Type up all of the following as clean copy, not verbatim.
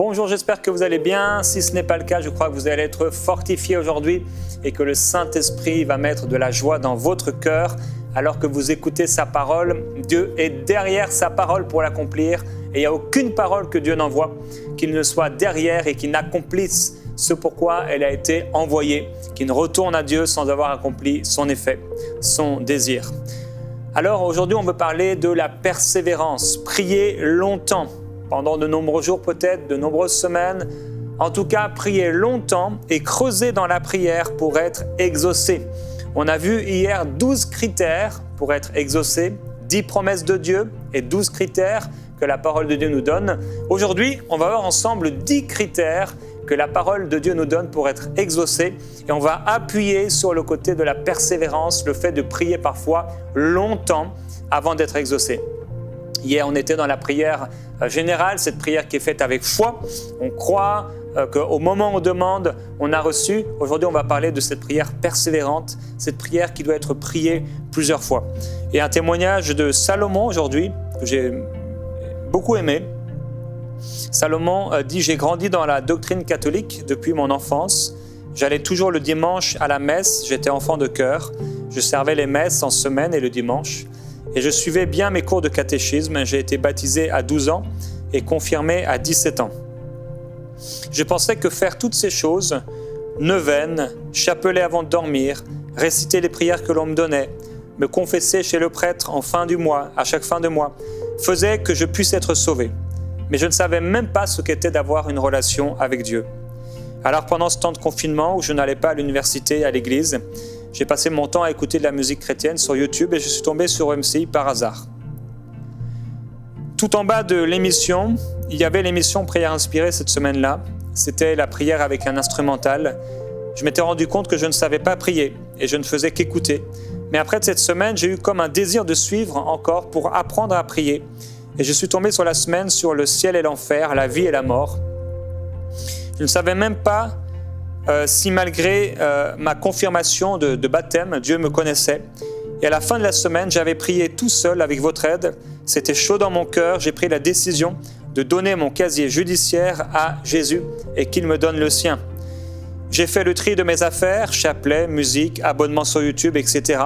Bonjour, j'espère que vous allez bien. Si ce n'est pas le cas, je crois que vous allez être fortifiés aujourd'hui et que le Saint-Esprit va mettre de la joie dans votre cœur alors que vous écoutez sa parole. Dieu est derrière sa parole pour l'accomplir et il n'y a aucune parole que Dieu n'envoie qu'il ne soit derrière et qu'il n'accomplisse ce pourquoi elle a été envoyée, qu'il ne retourne à Dieu sans avoir accompli son effet, son désir. Alors aujourd'hui, on veut parler de la persévérance, prier longtemps. Pendant de nombreux jours peut-être, de nombreuses semaines. En tout cas, prier longtemps et creuser dans la prière pour être exaucé. On a vu hier 12 critères pour être exaucé, 10 promesses de Dieu et 12 critères que la parole de Dieu nous donne. Aujourd'hui, on va voir ensemble 10 critères que la parole de Dieu nous donne pour être exaucé. Et on va appuyer sur le côté de la persévérance, le fait de prier parfois longtemps avant d'être exaucé. Hier, on était dans la prière générale, cette prière qui est faite avec foi. On croit qu'au moment où on demande, on a reçu. Aujourd'hui, on va parler de cette prière persévérante, cette prière qui doit être priée plusieurs fois. Et un témoignage de Salomon aujourd'hui, que j'ai beaucoup aimé. Salomon dit « J'ai grandi dans la doctrine catholique depuis mon enfance. J'allais toujours le dimanche à la messe, j'étais enfant de chœur. Je servais les messes en semaine et le dimanche. Et je suivais bien mes cours de catéchisme. J'ai été baptisé à 12 ans et confirmé à 17 ans. Je pensais que faire toutes ces choses, neuvaines, chapelet avant de dormir, réciter les prières que l'on me donnait, me confesser chez le prêtre en fin du mois, à chaque fin de mois, faisait que je puisse être sauvé. Mais je ne savais même pas ce qu'était d'avoir une relation avec Dieu. Alors pendant ce temps de confinement où je n'allais pas à l'université, à l'église, j'ai passé mon temps à écouter de la musique chrétienne sur YouTube et je suis tombé sur MCI par hasard. Tout en bas de l'émission, il y avait l'émission Prière inspirée cette semaine-là. C'était la prière avec un instrumental. Je m'étais rendu compte que je ne savais pas prier et je ne faisais qu'écouter. Mais après cette semaine, j'ai eu comme un désir de suivre encore pour apprendre à prier. Et je suis tombé sur la semaine sur le ciel et l'enfer, la vie et la mort. Je ne savais même pas si malgré ma confirmation de baptême, Dieu me connaissait. Et à la fin de la semaine, j'avais prié tout seul avec votre aide. C'était chaud dans mon cœur. J'ai pris la décision de donner mon casier judiciaire à Jésus et qu'il me donne le sien. J'ai fait le tri de mes affaires, chapelet, musique, abonnement sur YouTube, etc.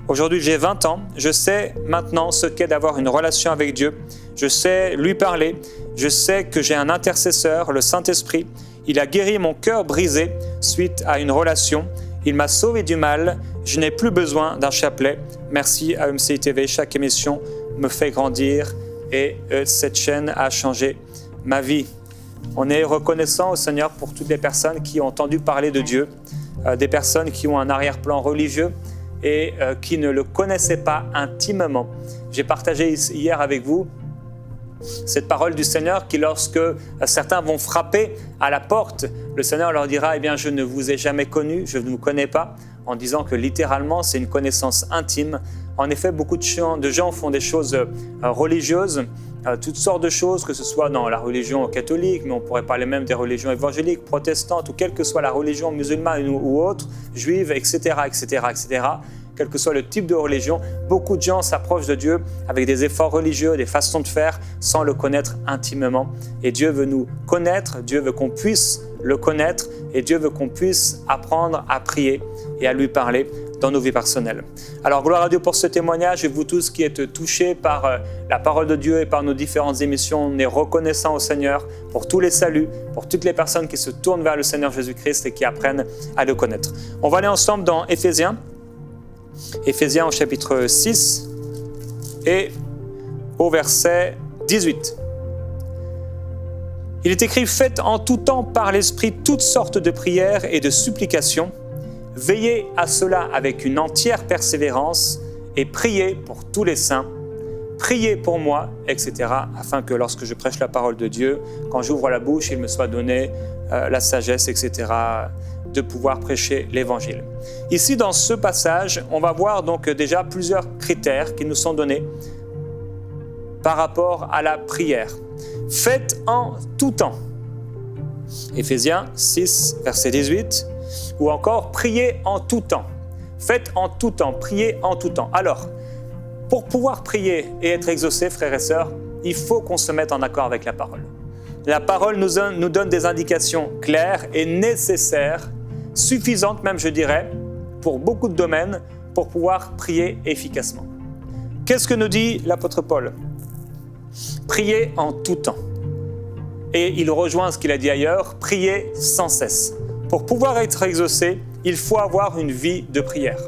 Aujourd'hui, j'ai 20 ans. Je sais maintenant ce qu'est d'avoir une relation avec Dieu. Je sais lui parler. Je sais que j'ai un intercesseur, le Saint-Esprit. Il a guéri mon cœur brisé suite à une relation. Il m'a sauvé du mal. Je n'ai plus besoin d'un chapelet. Merci à MCI TV. Chaque émission me fait grandir et cette chaîne a changé ma vie. On est reconnaissant au Seigneur pour toutes les personnes qui ont entendu parler de Dieu, des personnes qui ont un arrière-plan religieux et qui ne le connaissaient pas intimement. J'ai partagé hier avec vous cette parole du Seigneur qui, lorsque certains vont frapper à la porte, le Seigneur leur dira « Eh bien, je ne vous ai jamais connu, je ne vous connais pas », en disant que littéralement, c'est une connaissance intime. En effet, beaucoup de gens font des choses religieuses, toutes sortes de choses, que ce soit dans la religion catholique, mais on pourrait parler même des religions évangéliques, protestantes, ou quelle que soit la religion musulmane ou autre, juive, etc., etc., etc., quel que soit le type de religion, beaucoup de gens s'approchent de Dieu avec des efforts religieux, des façons de faire, sans le connaître intimement. Et Dieu veut nous connaître, Dieu veut qu'on puisse le connaître, et Dieu veut qu'on puisse apprendre à prier et à lui parler dans nos vies personnelles. Alors, gloire à Dieu pour ce témoignage, et vous tous qui êtes touchés par la parole de Dieu et par nos différentes émissions, on est reconnaissants au Seigneur pour tous les saluts, pour toutes les personnes qui se tournent vers le Seigneur Jésus-Christ et qui apprennent à le connaître. On va aller ensemble dans Éphésiens au chapitre 6 et au verset 18. Il est écrit « Faites en tout temps par l'Esprit toutes sortes de prières et de supplications. Veillez à cela avec une entière persévérance et priez pour tous les saints. Priez pour moi, etc. afin que lorsque je prêche la parole de Dieu, quand j'ouvre la bouche, il me soit donné la sagesse, etc., de pouvoir prêcher l'Évangile. » Ici, dans ce passage, on va voir donc déjà plusieurs critères qui nous sont donnés par rapport à la prière. Faites en tout temps. Éphésiens 6, verset 18, ou encore priez en tout temps. Faites en tout temps, priez en tout temps. Alors, pour pouvoir prier et être exaucé, frères et sœurs, il faut qu'on se mette en accord avec la parole. La parole nous donne des indications claires et nécessaires, suffisantes même, je dirais, pour beaucoup de domaines, pour pouvoir prier efficacement. Qu'est-ce que nous dit l'apôtre Paul? Priez en tout temps. Et il rejoint ce qu'il a dit ailleurs, priez sans cesse. Pour pouvoir être exaucé, il faut avoir une vie de prière.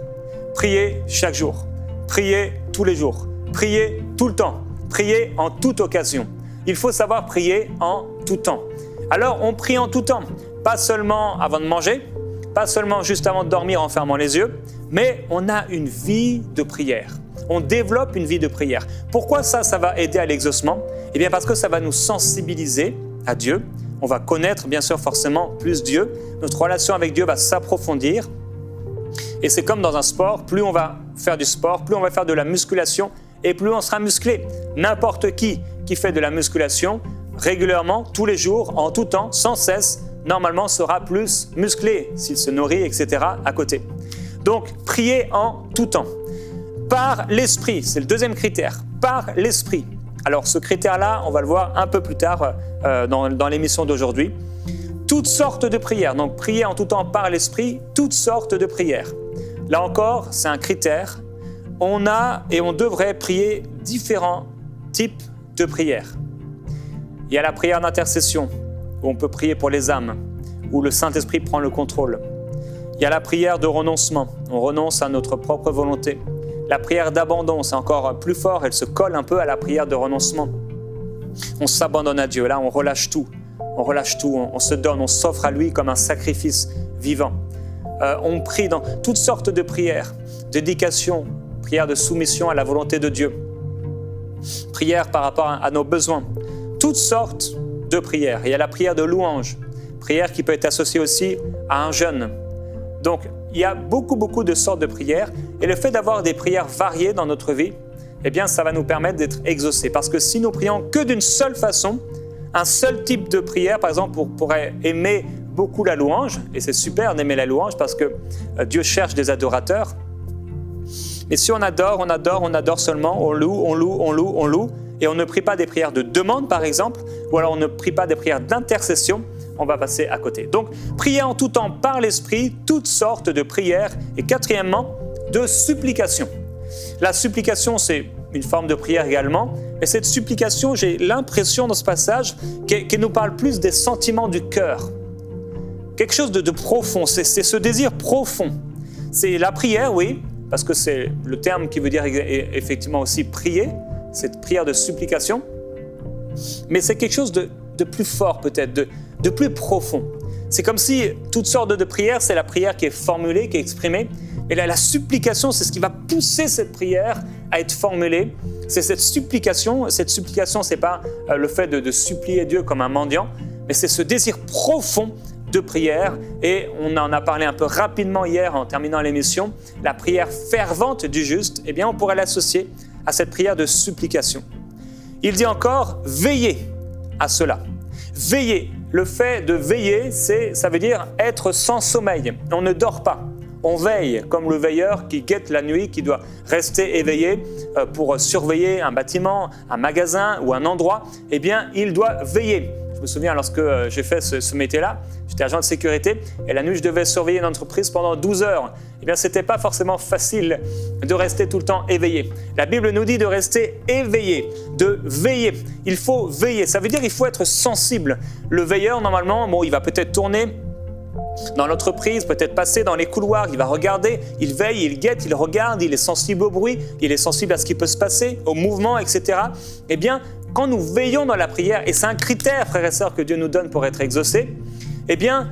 Priez chaque jour, priez tous les jours, priez tout le temps, priez en toute occasion. Il faut savoir prier en tout temps. Alors on prie en tout temps, pas seulement avant de manger, pas seulement juste avant de dormir en fermant les yeux, mais on a une vie de prière. On développe une vie de prière. Pourquoi ça va aider à l'exaucement? Eh bien parce que ça va nous sensibiliser à Dieu. On va connaître bien sûr forcément plus Dieu. Notre relation avec Dieu va s'approfondir. Et c'est comme dans un sport, plus on va faire du sport, plus on va faire de la musculation et plus on sera musclé. N'importe qui fait de la musculation régulièrement, tous les jours, en tout temps, sans cesse, normalement sera plus musclé s'il se nourrit, etc. à côté. Donc, priez en tout temps. Par l'esprit, c'est le deuxième critère, par l'esprit. Alors ce critère-là, on va le voir un peu plus tard dans l'émission d'aujourd'hui. Toutes sortes de prières, donc prier en tout temps par l'esprit, toutes sortes de prières. Là encore, c'est un critère. On a et on devrait prier différents types de prières. Il y a la prière d'intercession, où on peut prier pour les âmes, où le Saint-Esprit prend le contrôle. Il y a la prière de renoncement, on renonce à notre propre volonté. La prière d'abandon, c'est encore plus fort, elle se colle un peu à la prière de renoncement. On s'abandonne à Dieu, là on relâche tout, on se donne, on s'offre à lui comme un sacrifice vivant. On prie dans toutes sortes de prières, dédication, prière de soumission à la volonté de Dieu, prière par rapport à nos besoins, toutes sortes de prières. Il y a la prière de louange, prière qui peut être associée aussi à un jeûne. Donc, il y a beaucoup de sortes de prières et le fait d'avoir des prières variées dans notre vie, eh bien, ça va nous permettre d'être exaucés. Parce que si nous prions que d'une seule façon, un seul type de prière, par exemple, on pourrait aimer beaucoup la louange, et c'est super d'aimer la louange parce que Dieu cherche des adorateurs. Mais si on adore seulement, on loue, et on ne prie pas des prières de demande, par exemple, ou alors on ne prie pas des prières d'intercession, on va passer à côté. Donc, prier en tout temps par l'Esprit, toutes sortes de prières. Et quatrièmement, de supplication. La supplication, c'est une forme de prière également. Et cette supplication, j'ai l'impression dans ce passage qu'elle nous parle plus des sentiments du cœur. Quelque chose de profond, c'est ce désir profond. C'est la prière, oui, parce que c'est le terme qui veut dire effectivement aussi prier, cette prière de supplication. Mais c'est quelque chose de plus fort peut-être, de plus profond. C'est comme si toutes sortes de prières, c'est la prière qui est formulée, qui est exprimée. Et là, la supplication, c'est ce qui va pousser cette prière à être formulée. C'est cette supplication. Cette supplication, ce n'est pas le fait de supplier Dieu comme un mendiant, mais c'est ce désir profond de prière. Et on en a parlé un peu rapidement hier en terminant l'émission. La prière fervente du juste, eh bien, on pourrait l'associer à cette prière de supplication. Il dit encore « veillez à cela ». Veiller, le fait de veiller, ça veut dire être sans sommeil. On ne dort pas, on veille, comme le veilleur qui guette la nuit, qui doit rester éveillé pour surveiller un bâtiment, un magasin ou un endroit. Eh bien, il doit veiller. Je me souviens lorsque j'ai fait ce métier-là, j'étais agent de sécurité et la nuit, je devais surveiller une entreprise pendant 12 heures. Eh bien, ce n'était pas forcément facile de rester tout le temps éveillé. La Bible nous dit de rester éveillé, de veiller. Il faut veiller, ça veut dire qu'il faut être sensible. Le veilleur, normalement, il va peut-être tourner dans l'entreprise, peut-être passer dans les couloirs, il va regarder, il veille, il guette, il regarde, il est sensible au bruit, il est sensible à ce qui peut se passer, au mouvement, etc. Eh bien, quand nous veillons dans la prière, et c'est un critère, frères et sœurs, que Dieu nous donne pour être exaucés, eh bien,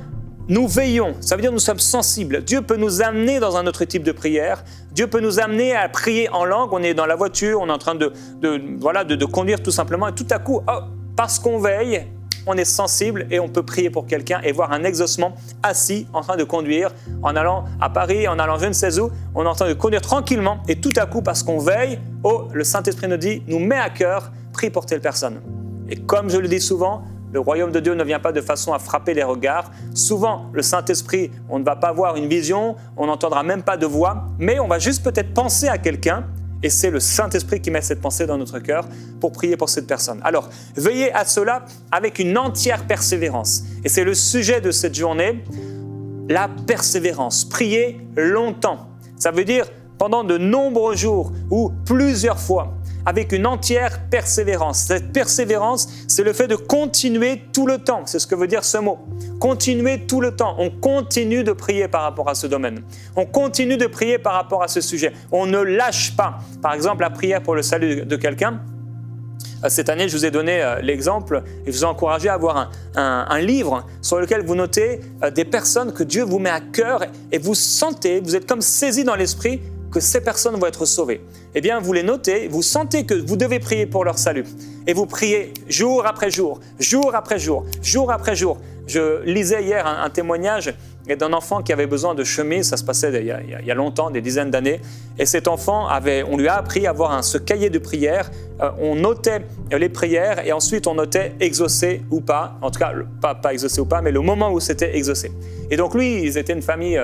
nous veillons, ça veut dire que nous sommes sensibles. Dieu peut nous amener dans un autre type de prière. Dieu peut nous amener à prier en langue. On est dans la voiture, on est en train de conduire tout simplement. Et tout à coup, parce qu'on veille, on est sensible et on peut prier pour quelqu'un et voir un exaucement assis en train de conduire, en allant à Paris, en allant je ne sais où. On est en train de conduire tranquillement et tout à coup, parce qu'on veille, le Saint-Esprit nous dit, nous met à cœur, prie pour telle personne. Et comme je le dis souvent, le royaume de Dieu ne vient pas de façon à frapper les regards. Souvent, le Saint-Esprit, on ne va pas avoir une vision, on n'entendra même pas de voix, mais on va juste peut-être penser à quelqu'un Et c'est le Saint-Esprit qui met cette pensée dans notre cœur pour prier pour cette personne. Alors, veillez à cela avec une entière persévérance. Et c'est le sujet de cette journée, la persévérance. Priez longtemps. Ça veut dire pendant de nombreux jours ou plusieurs fois, avec une entière persévérance. Cette persévérance, c'est le fait de continuer tout le temps. C'est ce que veut dire ce mot. Continuer tout le temps. On continue de prier par rapport à ce domaine. On continue de prier par rapport à ce sujet. On ne lâche pas. Par exemple, la prière pour le salut de quelqu'un. Cette année, je vous ai donné l'exemple et je vous ai encouragé à avoir un livre sur lequel vous notez des personnes que Dieu vous met à cœur et vous sentez, vous êtes comme saisi dans l'esprit que ces personnes vont être sauvées. Eh bien, vous les notez, vous sentez que vous devez prier pour leur salut. Et vous priez jour après jour, jour après jour, jour après jour. Je lisais hier un témoignage d'un enfant qui avait besoin de chemise. Ça se passait il y a longtemps, des dizaines d'années. Et cet enfant, on lui a appris à avoir ce cahier de prières. On notait les prières et ensuite on notait exaucé ou pas. En tout cas, pas exaucé ou pas, mais le moment où c'était exaucé. Et donc lui, ils étaient une famille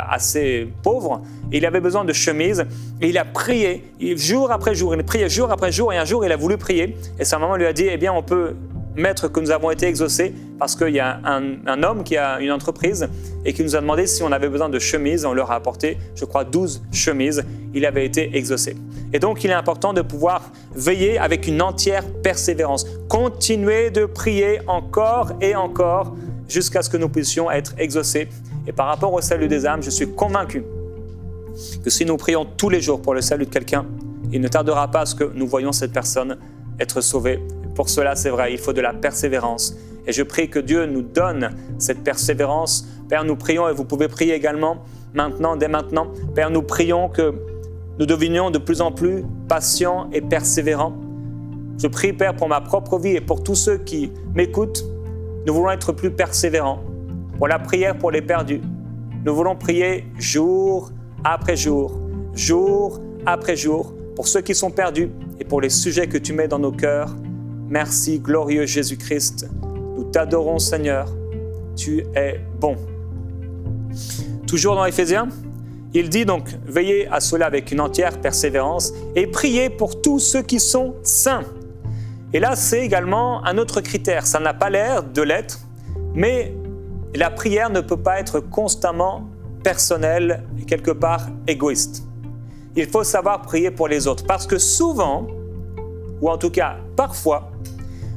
assez pauvre. Il avait besoin de chemise et il a prié jour après jour. Il priait jour après jour et un jour, il a voulu prier. Et sa maman lui a dit, eh bien, on peut mettre que nous avons été exaucés parce qu'il y a un homme qui a une entreprise et qui nous a demandé si on avait besoin de chemises. On leur a apporté, je crois, 12 chemises. Il avait été exaucé. Et donc, il est important de pouvoir veiller avec une entière persévérance. Continuer de prier encore et encore jusqu'à ce que nous puissions être exaucés. Et par rapport au salut des âmes, je suis convaincu que si nous prions tous les jours pour le salut de quelqu'un, il ne tardera pas à ce que nous voyions cette personne être sauvée. Pour cela, c'est vrai, il faut de la persévérance. Et je prie que Dieu nous donne cette persévérance. Père, nous prions, et vous pouvez prier également maintenant, dès maintenant. Père, nous prions que nous devenions de plus en plus patients et persévérants. Je prie, Père, pour ma propre vie et pour tous ceux qui m'écoutent. Nous voulons être plus persévérants. Pour la prière pour les perdus, nous voulons prier jour après jour, jour après jour, pour ceux qui sont perdus et pour les sujets que tu mets dans nos cœurs. Merci, glorieux Jésus-Christ. Nous t'adorons, Seigneur. Tu es bon. Toujours dans Éphésiens, il dit donc, veillez à cela avec une entière persévérance et priez pour tous ceux qui sont saints. Et là, c'est également un autre critère. Ça n'a pas l'air de l'être, mais la prière ne peut pas être constamment personnelle et quelque part égoïste. Il faut savoir prier pour les autres parce que souvent, ou en tout cas parfois,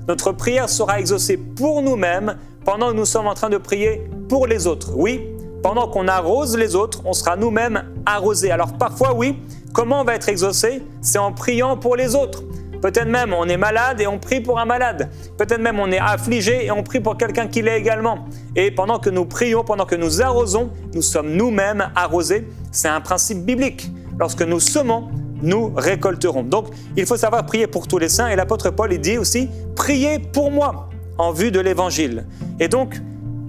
notre prière sera exaucée pour nous-mêmes pendant que nous sommes en train de prier pour les autres. Oui, pendant qu'on arrose les autres, on sera nous-mêmes arrosés. Alors parfois, oui, comment on va être exaucé? C'est en priant pour les autres. Peut-être même on est malade et on prie pour un malade. Peut-être même on est affligé et on prie pour quelqu'un qui l'est également. Et pendant que nous prions, pendant que nous arrosons, nous sommes nous-mêmes arrosés. C'est un principe biblique. Lorsque nous semons, nous récolterons. Donc, il faut savoir prier pour tous les saints. Et l'apôtre Paul, il dit aussi, priez pour moi en vue de l'évangile. Et donc,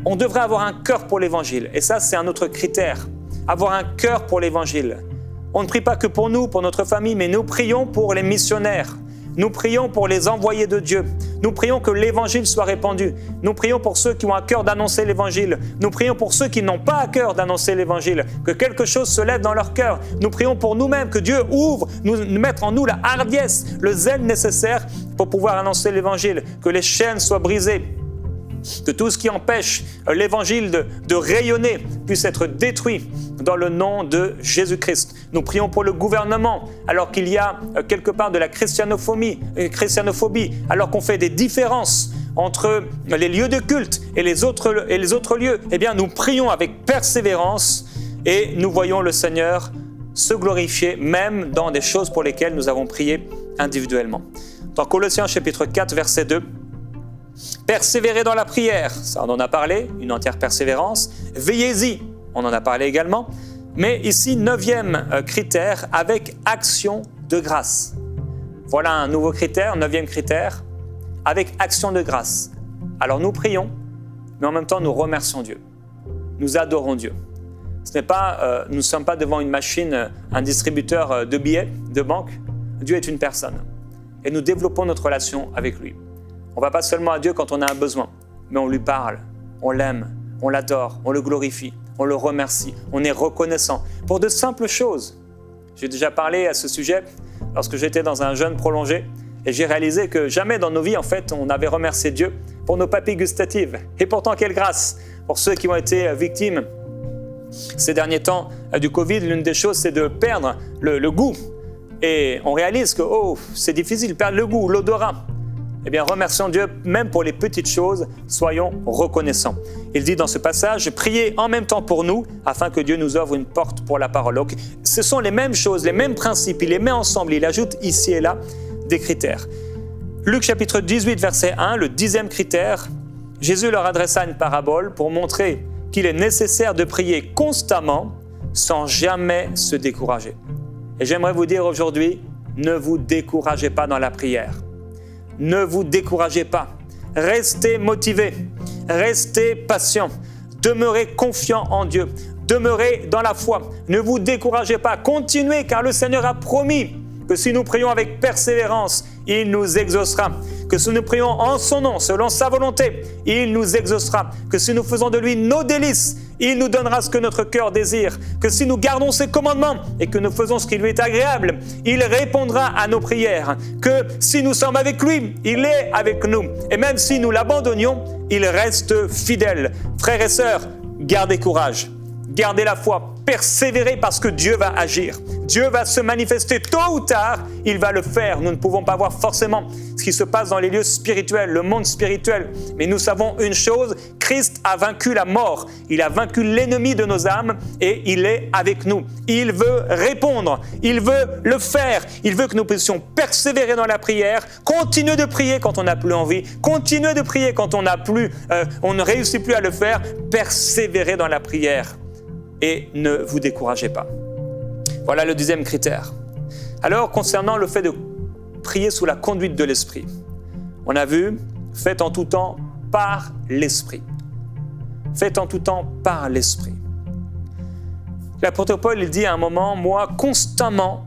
on devrait avoir un cœur pour l'évangile. Et ça, c'est un autre critère. Avoir un cœur pour l'évangile. On ne prie pas que pour nous, pour notre famille, mais nous prions pour les missionnaires. Nous prions pour les envoyés de Dieu. Nous prions que l'évangile soit répandu. Nous prions pour ceux qui ont à cœur d'annoncer l'évangile. Nous prions pour ceux qui n'ont pas à cœur d'annoncer l'évangile. Que quelque chose se lève dans leur cœur. Nous prions pour nous-mêmes, que Dieu ouvre, nous mettre en nous la hardiesse, le zèle nécessaire pour pouvoir annoncer l'évangile. Que les chaînes soient brisées. Que tout ce qui empêche l'évangile de rayonner puisse être détruit dans le nom de Jésus-Christ. Nous prions pour le gouvernement, alors qu'il y a quelque part de la christianophobie, alors qu'on fait des différences entre les lieux de culte et les autres lieux. Eh bien, nous prions avec persévérance et nous voyons le Seigneur se glorifier, même dans des choses pour lesquelles nous avons prié individuellement. Dans Colossiens chapitre 4, verset 2, persévérez dans la prière, ça on en a parlé, une entière persévérance. Veillez-y, on en a parlé également. Mais ici, 9e critère, avec action de grâce. Voilà un nouveau critère, 9e critère, avec action de grâce. Alors nous prions, mais en même temps nous remercions Dieu. Nous adorons Dieu. Nous ne sommes pas devant une machine, un distributeur de billets, de banque. Dieu est une personne. Et nous développons notre relation avec lui. On ne va pas seulement à Dieu quand on a un besoin, mais on lui parle, on l'aime, on l'adore, on le glorifie, on le remercie, on est reconnaissant pour de simples choses. J'ai déjà parlé à ce sujet lorsque j'étais dans un jeûne prolongé et j'ai réalisé que jamais dans nos vies, en fait, on avait remercié Dieu pour nos papilles gustatives. Et pourtant, quelle grâce pour ceux qui ont été victimes ces derniers temps du Covid. L'une des choses, c'est de perdre le goût. Et on réalise que c'est difficile de perdre le goût, l'odorat. Eh bien, remercions Dieu même pour les petites choses, soyons reconnaissants. Il dit dans ce passage, priez en même temps pour nous, afin que Dieu nous ouvre une porte pour la parole. Donc, ce sont les mêmes choses, les mêmes principes, il les met ensemble, il ajoute ici et là des critères. Luc chapitre 18, verset 1, le 10e critère, Jésus leur adressa une parabole pour montrer qu'il est nécessaire de prier constamment sans jamais se décourager. Et j'aimerais vous dire aujourd'hui, ne vous découragez pas dans la prière. Ne vous découragez pas. Restez motivés, restez patients, demeurez confiants en Dieu, demeurez dans la foi. Ne vous découragez pas, continuez car le Seigneur a promis que si nous prions avec persévérance, il nous exaucera. Que si nous prions en son nom, selon sa volonté, il nous exaucera. Que si nous faisons de lui nos délices, il nous donnera ce que notre cœur désire. Que si nous gardons ses commandements et que nous faisons ce qui lui est agréable, il répondra à nos prières. Que si nous sommes avec lui, il est avec nous. Et même si nous l'abandonnions, il reste fidèle. Frères et sœurs, gardez courage, gardez la foi, persévérez parce que Dieu va agir. Dieu va se manifester tôt ou tard, il va le faire. Nous ne pouvons pas voir forcément ce qui se passe dans les lieux spirituels, le monde spirituel. Mais nous savons une chose, Christ a vaincu la mort. Il a vaincu l'ennemi de nos âmes et il est avec nous. Il veut répondre, il veut le faire. Il veut que nous puissions persévérer dans la prière, continuer de prier quand on n'a plus envie, continuer de prier quand on ne réussit plus à le faire, persévérer dans la prière. Et ne vous découragez pas. Voilà le 10e critère. Alors, concernant le fait de prier sous la conduite de l'Esprit, on a vu, faites en tout temps par l'Esprit. Faites en tout temps par l'Esprit. L'apôtre Paul, il dit à un moment, moi, constamment,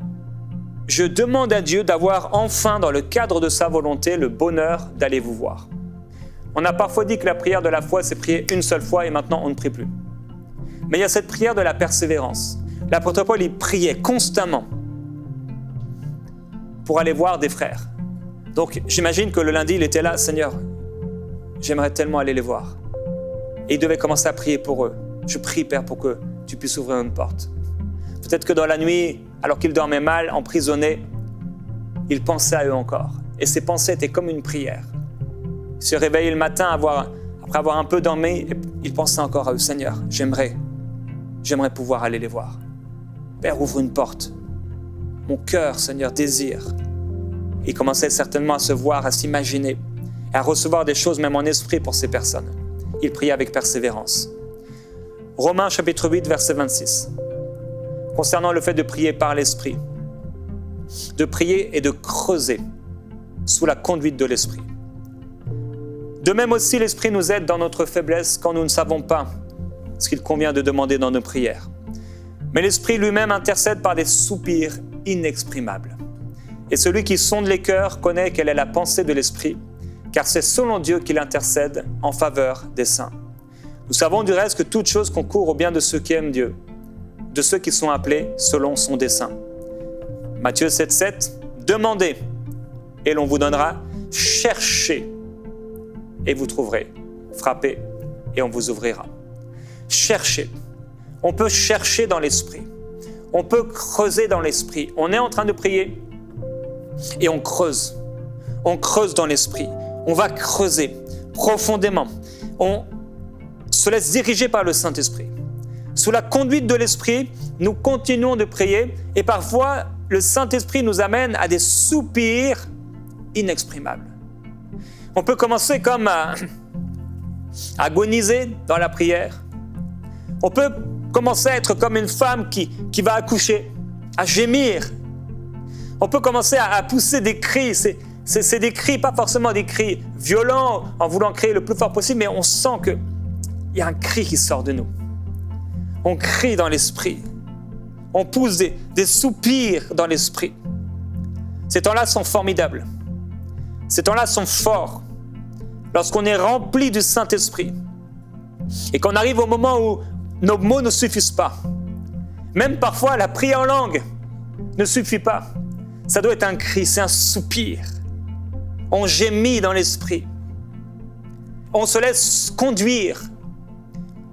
je demande à Dieu d'avoir enfin, dans le cadre de sa volonté, le bonheur d'aller vous voir. On a parfois dit que la prière de la foi, c'est prier une seule fois et maintenant on ne prie plus. Mais il y a cette prière de la persévérance. L'apôtre Paul, il priait constamment pour aller voir des frères. Donc, j'imagine que le lundi, il était là, Seigneur, j'aimerais tellement aller les voir. Et il devait commencer à prier pour eux. Je prie, Père, pour que tu puisses ouvrir une porte. Peut-être que dans la nuit, alors qu'il dormait mal, emprisonné, il pensait à eux encore. Et ses pensées étaient comme une prière. Il se réveillait le matin, après avoir un peu dormi, il pensait encore à eux. Seigneur, j'aimerais pouvoir aller les voir. Père, ouvre une porte. Mon cœur, Seigneur, désire. Il commençait certainement à se voir, à s'imaginer, et à recevoir des choses même en esprit pour ces personnes. Il priait avec persévérance. Romains chapitre 8, verset 26. Concernant le fait de prier par l'Esprit. De prier et de creuser sous la conduite de l'Esprit. De même aussi, l'Esprit nous aide dans notre faiblesse quand nous ne savons pas ce qu'il convient de demander dans nos prières. Mais l'Esprit lui-même intercède par des soupirs inexprimables. Et celui qui sonde les cœurs connaît quelle est la pensée de l'Esprit, car c'est selon Dieu qu'il intercède en faveur des saints. Nous savons du reste que toute chose concourt au bien de ceux qui aiment Dieu, de ceux qui sont appelés selon son dessein. Matthieu 7,7, demandez et l'on vous donnera, cherchez et vous trouverez, frappez et on vous ouvrira. Cherchez. On peut chercher dans l'esprit. On peut creuser dans l'esprit. On est en train de prier et on creuse. On creuse dans l'esprit. On va creuser profondément. On se laisse diriger par le Saint-Esprit. Sous la conduite de l'Esprit, nous continuons de prier et parfois le Saint-Esprit nous amène à des soupirs inexprimables. On peut commencer comme à agoniser dans la prière. On peut commencer à être comme une femme qui va accoucher, à gémir. On peut commencer à pousser des cris. C'est des cris, pas forcément des cris violents, en voulant crier le plus fort possible, mais on sent qu'il y a un cri qui sort de nous. On crie dans l'esprit. On pousse des soupirs dans l'esprit. Ces temps-là sont formidables. Ces temps-là sont forts. Lorsqu'on est rempli du Saint-Esprit et qu'on arrive au moment où nos mots ne suffisent pas. Même parfois, la prière en langue ne suffit pas. Ça doit être un cri, c'est un soupir. On gémit dans l'esprit. On se laisse conduire.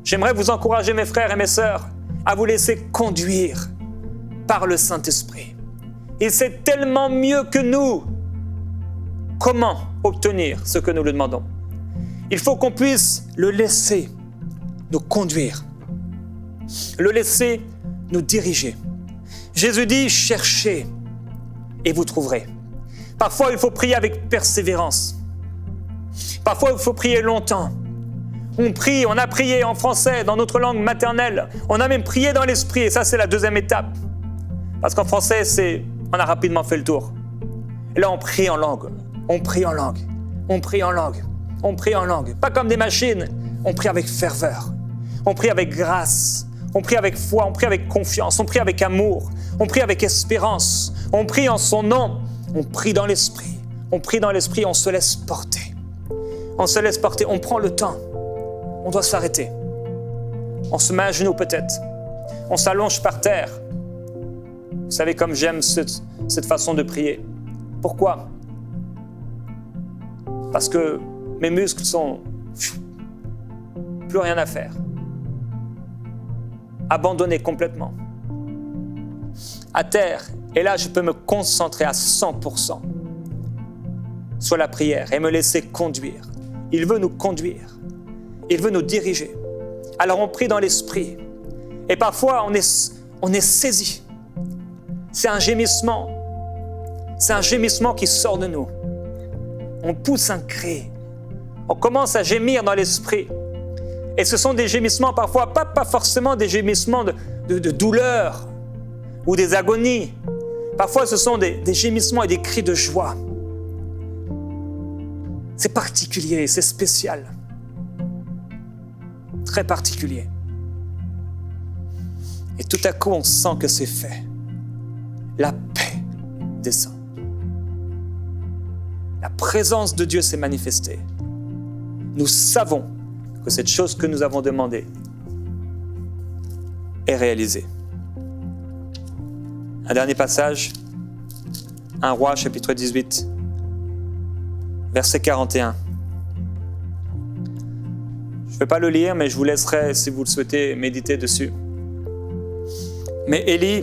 J'aimerais vous encourager, mes frères et mes sœurs, à vous laisser conduire par le Saint-Esprit. Il sait tellement mieux que nous comment obtenir ce que nous lui demandons. Il faut qu'on puisse le laisser nous conduire, le laisser nous diriger. Jésus dit « Cherchez et vous trouverez ». Parfois, il faut prier avec persévérance. Parfois, il faut prier longtemps. On prie, on a prié en français, dans notre langue maternelle. On a même prié dans l'esprit, et ça, c'est la deuxième étape. Parce qu'en français, on a rapidement fait le tour. Et là, on prie en langue. On prie en langue. On prie en langue. On prie en langue. Pas comme des machines. On prie avec ferveur. On prie avec grâce. On prie avec foi. On prie avec confiance. On prie avec amour. On prie avec espérance. On prie en son nom. On prie dans l'esprit. On prie dans l'esprit. On se laisse porter. On se laisse porter. On prend le temps. On doit s'arrêter. On se met à genoux peut-être. On s'allonge par terre. Vous savez comme j'aime cette façon de prier. Pourquoi ? Parce que mes muscles sont... plus rien à faire. Abandonnés complètement. À terre. Et là, je peux me concentrer à 100% sur la prière et me laisser conduire. Il veut nous conduire. Il veut nous diriger. Alors on prie dans l'esprit. Et parfois, on est saisi. C'est un gémissement. C'est un gémissement qui sort de nous. On pousse un cri. On commence à gémir dans l'esprit. Et ce sont des gémissements parfois, pas forcément des gémissements de douleur ou des agonies. Parfois, ce sont des gémissements et des cris de joie. C'est particulier, c'est spécial. Très particulier. Et tout à coup, on sent que c'est fait. La paix descend. La présence de Dieu s'est manifestée. Nous savons que cette chose que nous avons demandée est réalisée. Un dernier passage, 1 Roi, chapitre 18, verset 41. Je ne vais pas le lire, mais je vous laisserai, si vous le souhaitez, méditer dessus. Mais Élie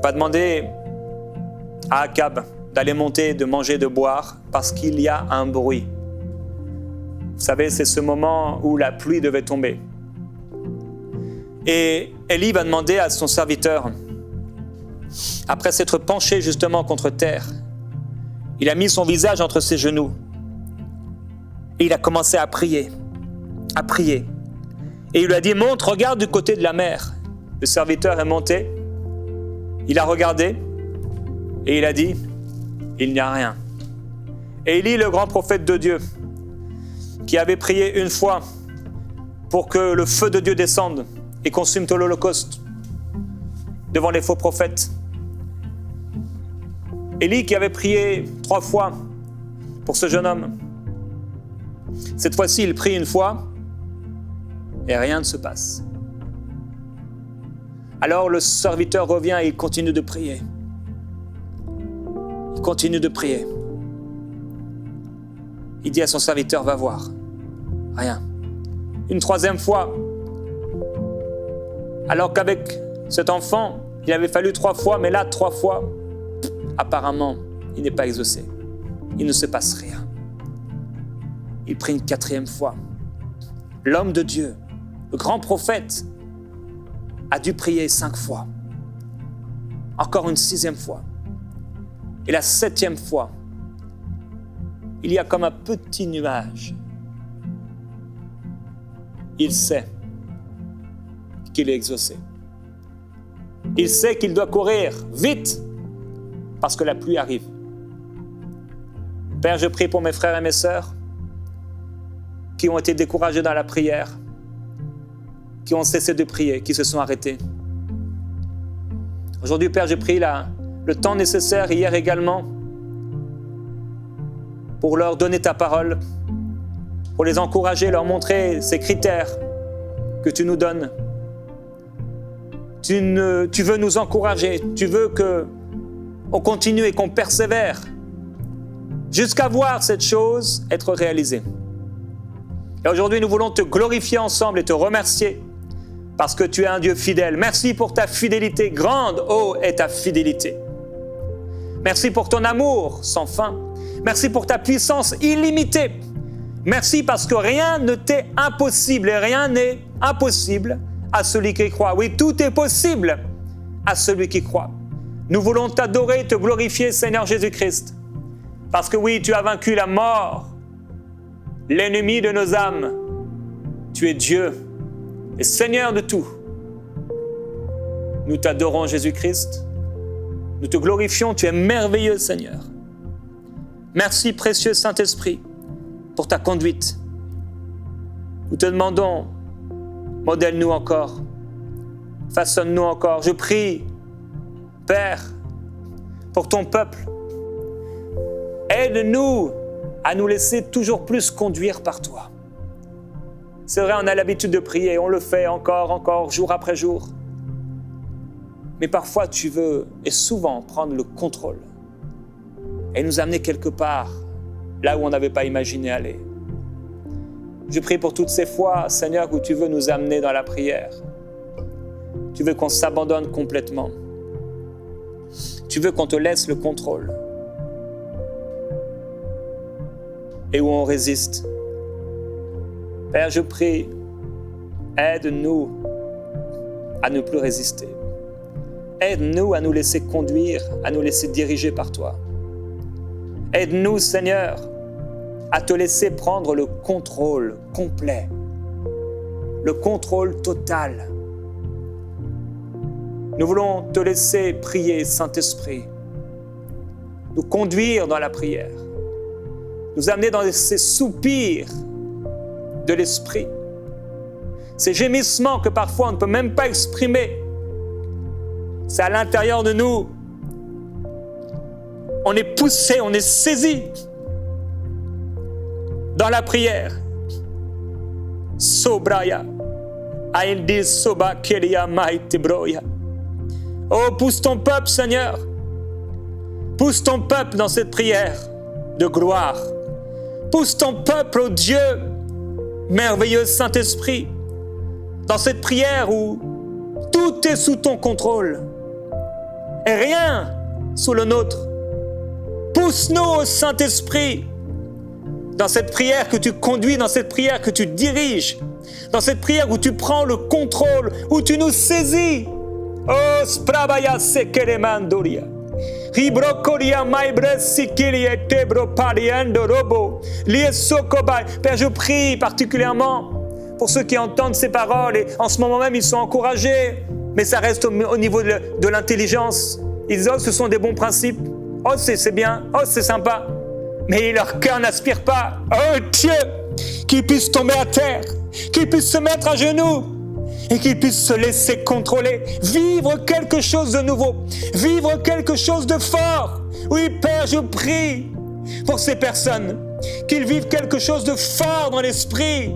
va demander à Akab d'aller monter, de manger, de boire, parce qu'il y a un bruit. Vous savez, c'est ce moment où la pluie devait tomber. Et Élie va demander à son serviteur, après s'être penché justement contre terre, il a mis son visage entre ses genoux et il a commencé à prier. Et il lui a dit, monte, regarde du côté de la mer. Le serviteur est monté, il a regardé et il a dit, il n'y a rien. Et Élie, le grand prophète de Dieu, qui avait prié une fois pour que le feu de Dieu descende et consume tout l'Holocauste devant les faux prophètes. Élie qui avait prié 3 fois pour ce jeune homme. Cette fois-ci, il prie une fois et rien ne se passe. Alors le serviteur revient et il continue de prier. Il continue de prier. Il dit à son serviteur, va voir. Rien. Une 3e fois. Alors qu'avec cet enfant, il avait fallu 3 fois, mais là, 3 fois, apparemment, il n'est pas exaucé. Il ne se passe rien. Il prie une 4e fois. L'homme de Dieu, le grand prophète, a dû prier 5 fois. Encore une 6e fois. Et la 7e fois, il y a comme un petit nuage. Il sait qu'il est exaucé. Il sait qu'il doit courir vite parce que la pluie arrive. Père, je prie pour mes frères et mes sœurs qui ont été découragés dans la prière, qui ont cessé de prier, qui se sont arrêtés. Aujourd'hui, Père, j'ai pris le temps nécessaire hier également pour leur donner ta parole, pour les encourager, leur montrer ces critères que tu nous donnes. Tu veux nous encourager, tu veux que on continue et qu'on persévère jusqu'à voir cette chose être réalisée. Et aujourd'hui, nous voulons te glorifier ensemble et te remercier parce que tu es un Dieu fidèle. Merci pour ta fidélité. Grande, ô, est ta fidélité. Merci pour ton amour sans fin. Merci pour ta puissance illimitée. Merci parce que rien ne t'est impossible et rien n'est impossible à celui qui croit. Oui, tout est possible à celui qui croit. Nous voulons t'adorer, te glorifier, Seigneur Jésus-Christ. Parce que oui, tu as vaincu la mort, l'ennemi de nos âmes. Tu es Dieu et Seigneur de tout. Nous t'adorons, Jésus-Christ. Nous te glorifions, tu es merveilleux, Seigneur. Merci, précieux Saint-Esprit, pour ta conduite. Nous te demandons, modèle-nous encore, façonne-nous encore. Je prie, Père, pour ton peuple. Aide-nous à nous laisser toujours plus conduire par toi. C'est vrai, on a l'habitude de prier, on le fait encore, jour après jour. Mais parfois, tu veux, et souvent, prendre le contrôle et nous amener quelque part, là où on n'avait pas imaginé aller. Je prie pour toutes ces fois, Seigneur, où tu veux nous amener dans la prière. Tu veux qu'on s'abandonne complètement. Tu veux qu'on te laisse le contrôle. Et où on résiste. Père, je prie, aide-nous à ne plus résister. Aide-nous à nous laisser conduire, à nous laisser diriger par toi. Aide-nous, Seigneur, à te laisser prendre le contrôle complet, le contrôle total. Nous voulons te laisser prier, Saint-Esprit, nous conduire dans la prière, nous amener dans ces soupirs de l'Esprit, ces gémissements que parfois on ne peut même pas exprimer. C'est à l'intérieur de nous. On est poussé, on est saisi dans la prière. Sobraya, aindi soba kelia maitebroya. Oh, pousse ton peuple, Seigneur. Pousse ton peuple dans cette prière de gloire. Pousse ton peuple, oh Dieu, merveilleux Saint-Esprit, dans cette prière où tout est sous ton contrôle et rien sous le nôtre. Pousse-nous, Saint-Esprit, dans cette prière que tu conduis, dans cette prière que tu diriges, dans cette prière où tu prends le contrôle, où tu nous saisis. Oh, sprabaya sekeremandoria. Ribrokoria maibres sikilia tebro pariendo robo. Liesokobai. Père, je prie particulièrement pour ceux qui entendent ces paroles et en ce moment même ils sont encouragés, mais ça reste au niveau de l'intelligence. Ils disent, oh, ce sont des bons principes. Oh, c'est bien. Oh, c'est sympa. Mais leur cœur n'aspire pas. Oh Dieu, qu'ils puissent tomber à terre, qu'ils puissent se mettre à genoux et qu'ils puissent se laisser contrôler, vivre quelque chose de nouveau, vivre quelque chose de fort. Oui, Père, je prie pour ces personnes, qu'ils vivent quelque chose de fort dans l'esprit,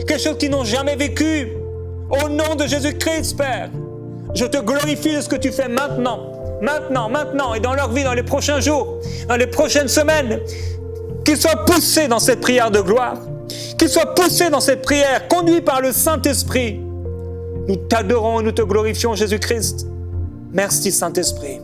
quelque chose qu'ils n'ont jamais vécu. Au nom de Jésus-Christ, Père, je te glorifie de ce que tu fais maintenant, et dans leur vie, dans les prochains jours, dans les prochaines semaines, qu'ils soient poussés dans cette prière de gloire, qu'ils soient poussés dans cette prière, conduits par le Saint-Esprit. Nous t'adorons et nous te glorifions, Jésus-Christ. Merci, Saint-Esprit.